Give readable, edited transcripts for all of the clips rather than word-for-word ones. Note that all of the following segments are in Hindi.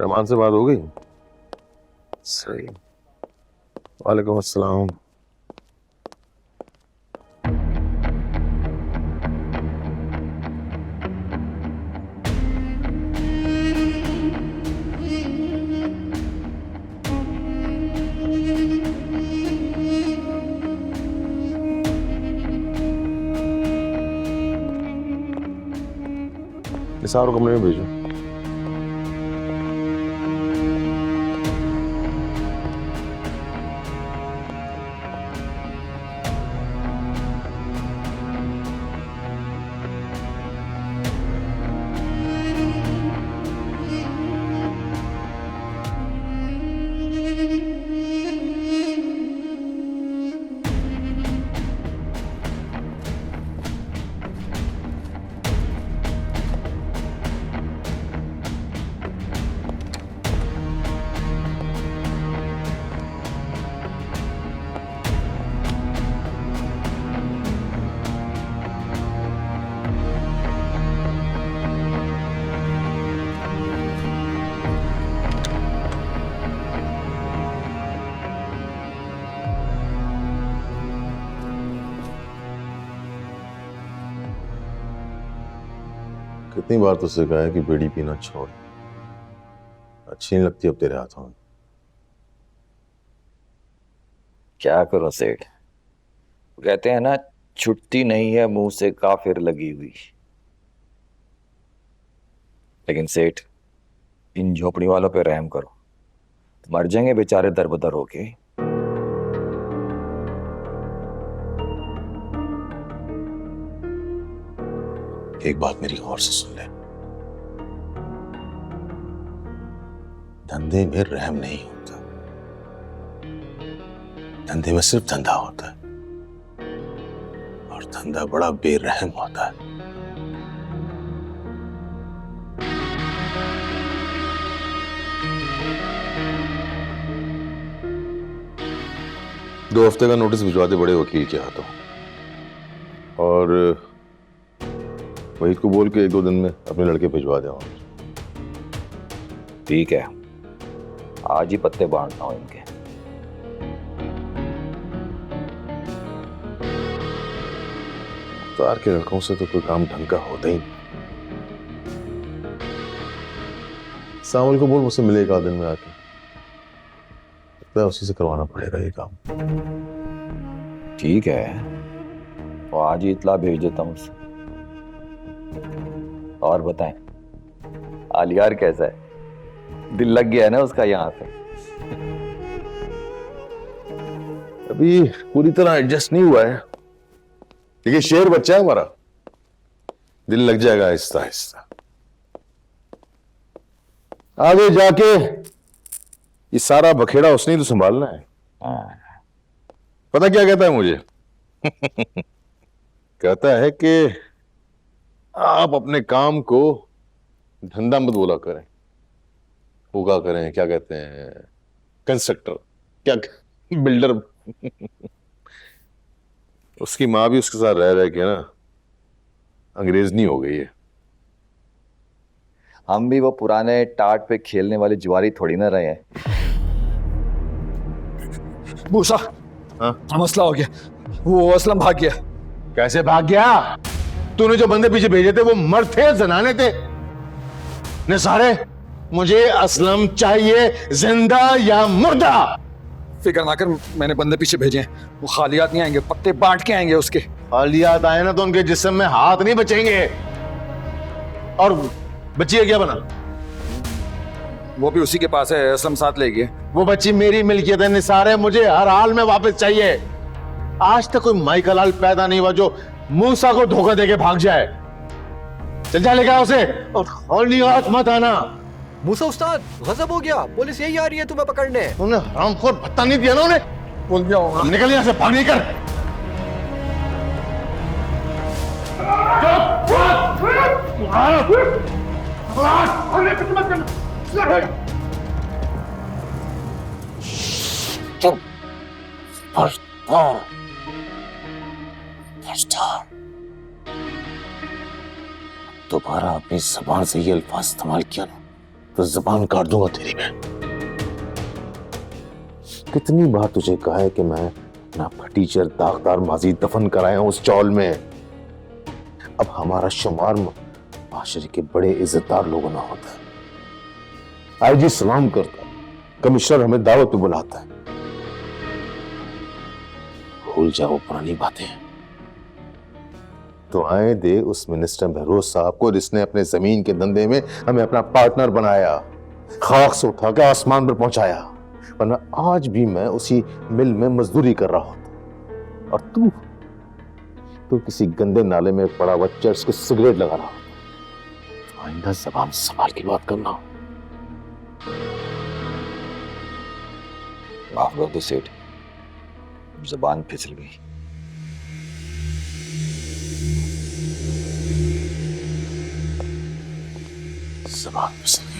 रहमान से बात हो गई? सही। वालेकुम अस्सलाम। निसार को कमरे में भेजो। कितनी बार तुझसे कहा है कि बीड़ी पीना छोड़, अच्छी नहीं लगती अब तेरे हाथों में। क्या करो सेठ, कहते हैं ना, छुट्टी नहीं है मुंह से काफिर लगी हुई। लेकिन सेठ, इन झोपड़ी वालों पे रहम करो, मर जाएंगे बेचारे दरबदर होके। एक बात मेरी गौर से सुन ले, धंधे में रहम नहीं होता, धंधे में सिर्फ धंधा होता है, और धंधा बड़ा बेरहम होता है। दो हफ्ते का नोटिस भिजवा दे बड़े वकील के हाथों, और वहीद को बोल के 1-2 दिन में अपने लड़के भिजवा दे। ठीक है, आज ही पत्ते बांटता हूं इनके। मुख्तार के लड़कों से तो कोई काम ढंग का होता ही नहीं। सावल को बोल मुझसे मिले 1 आध दिन में आके, उसी से करवाना पड़ेगा ये काम। ठीक है, तो आज ही इतला भेज देता हूं उसे। और बताएं, आलियार कैसा है? दिल लग गया है ना उसका यहां पे? अभी पूरी तरह एडजस्ट नहीं हुआ है, लेकिन शेर बच्चा है हमारा, दिल लग जाएगा आहिस्ता आहिस्ता। आगे जाके ये सारा बखेड़ा उसने ही तो संभालना है। पता क्या कहता है मुझे? कहता है कि आप अपने काम को धंधा मत बोला करें, होगा करें, क्या कहते हैं, कंस्ट्रक्टर, क्या बिल्डर। उसकी माँ भी उसके साथ रह रह के ना अंग्रेजनी हो गई है। हम भी वो पुराने टाट पे खेलने वाले जुआरी थोड़ी ना रहे हैं। मूसा, हाँ? मसला हो गया, वो असलम भाग गया। कैसे भाग गया? तूने जो बंदे पीछे भेजे थे वो मर्द थे, जनाने थे? निसारे, मुझे असलम चाहिए, जिंदा या मुर्दा। फिक्र ना कर, मैंने बंदे पीछे भेजे हैं, वो खालियात नहीं आएंगे, पत्ते बांट के आएंगे उसके। खालियात आए ना तो उनके जिस्म में हाथ नहीं बचेंगे। और बच्ची है क्या बना? वो भी उसी के पास है, असलम साथ ले गए। वो बच्ची मेरी मिल्कियत है निसारे, मुझे हर हाल में वापस चाहिए। आज तक कोई माई का लाल पैदा नहीं हुआ जो मूसा को धोखा देके भाग जाए। चल जा लेके उसे, और खालियात मत आना। मूसा उस्ताद, गजब हो गया, पुलिस यही आ रही है तुम्हें पकड़ने। उन्हें हरामखोर भत्ता नहीं दिया ना उन्हें? बोल दिया होगा। निकल यहाँ से, पानी कर। दोबारा अपनी जबान से ये अल्फाज इस्तेमाल किया ना तो जबान काट दूंगा तेरी मैं। कितनी बार तुझे कहा है कि मैं ना फटीचर दागदार माजी दफन कराया हूं उस चौल में। अब हमारा शुमार माशरे के बड़े इज्जतदार लोगों में होता है। आईजी सलाम करता है, कमिश्नर हमें दावत पे बुलाता है। भूल जाओ पुरानी बातें। तो आए दे उस मिनिस्टर बहरोज साहब को जिसने अपने जमीन के धंधे में हमें अपना पार्टनर बनाया, खाक से उठा के आसमान पर पहुंचाया, वरना आज भी मैं उसी मिल में मजदूरी कर रहा होता और तू किसी गंदे नाले में पड़ा हुआ चर्च के सिगरेट लगा रहा होता। आइंदा जबान संभाल की बात करना। माफ कर दो सेठ, जुबान फिसल गई। जबान फिसल गई।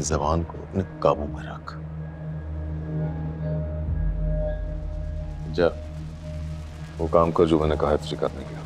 जबान को अपने काबू में रख। जा वो काम कर जो मैंने कहा है तुझे करने के।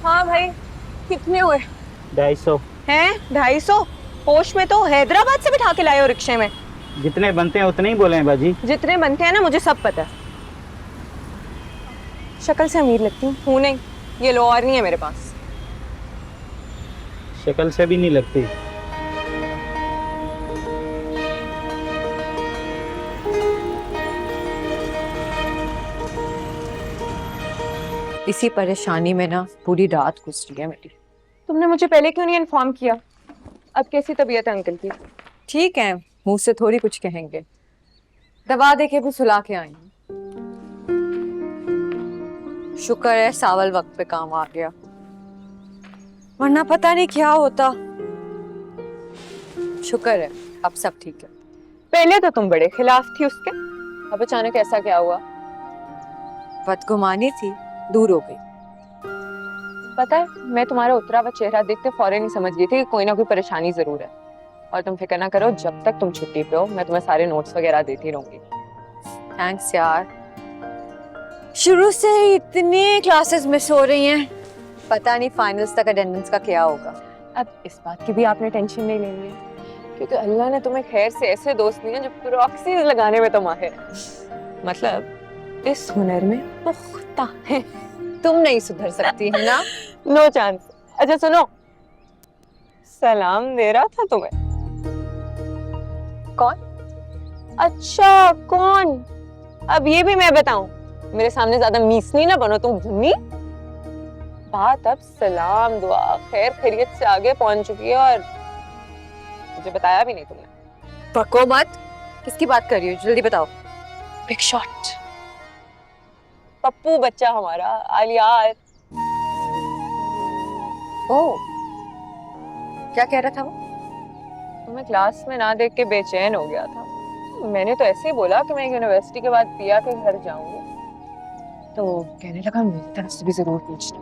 हाँ भाई, कितने हुए? 250। हैं? 250? होश में तो हैदराबाद से बिठा के लाए हो रिक्शे में। जितने बनते हैं उतने ही बोले हैं बाजी। जितने बनते हैं ना, मुझे सब पता है। शक्ल से अमीर लगती हूँ नहीं, ये लो और नहीं है मेरे पास। शक्ल से भी नहीं लगती। इसी परेशानी में ना पूरी रात गुजरी है मेरी। तुमने मुझे पहले क्यों नहीं इन्फॉर्म किया? अब कैसी तबीयत है अंकल की? ठीक है, मुंह से थोड़ी कुछ कहेंगे। दवा दे के भी सुला के आई हूँ। शुक्र है सावल वक्त पे काम आ गया, वरना पता नहीं क्या होता। शुक्र है अब सब ठीक है। पहले तो तुम बड़े खिलाफ थी उसके, अब अचानक ऐसा क्या हुआ? बदगुमानी थी, दूर हो गई। पता है, मैं तुम्हारा उतरा हुआ चेहरा देखते फौरन ही समझ गई थी कि कोई ना कोई परेशानी जरूर है। और तुम फिक्र ना करो, जब तक तुम छुट्टी पे हो मैं तुम्हें सारे नोट्स वगैरह देती रहूंगी। थैंक्स यार। शुरू से ही इतनी क्लासेस मिस हो रही हैं, पता नहीं फाइनल्स तक अटेंडेंस का क्या होगा। अब इस बात की भी आपने टेंशन नहीं लेनी है, क्योंकि अल्लाह ने तुम्हें खैर से ऐसे दोस्त दिए जो प्रॉक्सीज लगाने में तो माहिर है। मतलब इस हुनर में पुख्ता है। तुम नहीं सुधर सकती है ना? No chance. अच्छा सुनो, सलाम दे रहा था तुम्हें। कौन? अच्छा कौन? अब ये भी मैं बताऊं? मेरे सामने ज्यादा मीसनी ना बनो तुम भुन्नी। बात अब सलाम दुआ खैर खैरियत से आगे पहुंच चुकी है और मुझे बताया भी नहीं तुमने। पको मत। किसकी बात कर रही हो? जल्दी बताओ। बिग शॉट, पप्पू बच्चा हमारा आलियार। ओह, क्या कह रहा था वो? तुम्हें क्लास में ना देख के बेचैन हो गया था। मैंने तो ऐसे ही बोला कि मैं यूनिवर्सिटी के बाद पिया के घर जाऊंगी, तो कहने लगा मेरी तरफ से भी जरूर पूछना।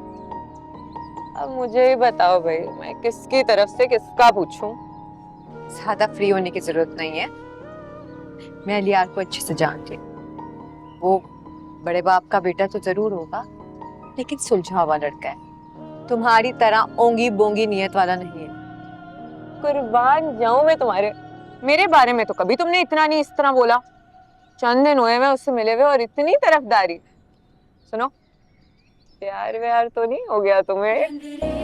अब मुझे ही बताओ भाई, मैं किसकी तरफ से किसका पूछूं? ज्यादा फ्री होने की जरूरत नहीं है, मैं अलियार को अच्छे से जानती हूँ। वो बड़े बाप का बेटा तो जरूर होगा, लेकिन सुलझा हुआ लड़का है। तुम्हारी तरह ओंगी बोंगी नियत वाला नहीं है। कुर्बान जाऊं मैं तुम्हारे। मेरे बारे में तो कभी तुमने इतना नहीं इस तरह बोला। चंद दिन हुए मैं उससे मिले हुए और इतनी तरफदारी। सुनो, प्यार व्यार तो नहीं हो गया तुम्हें?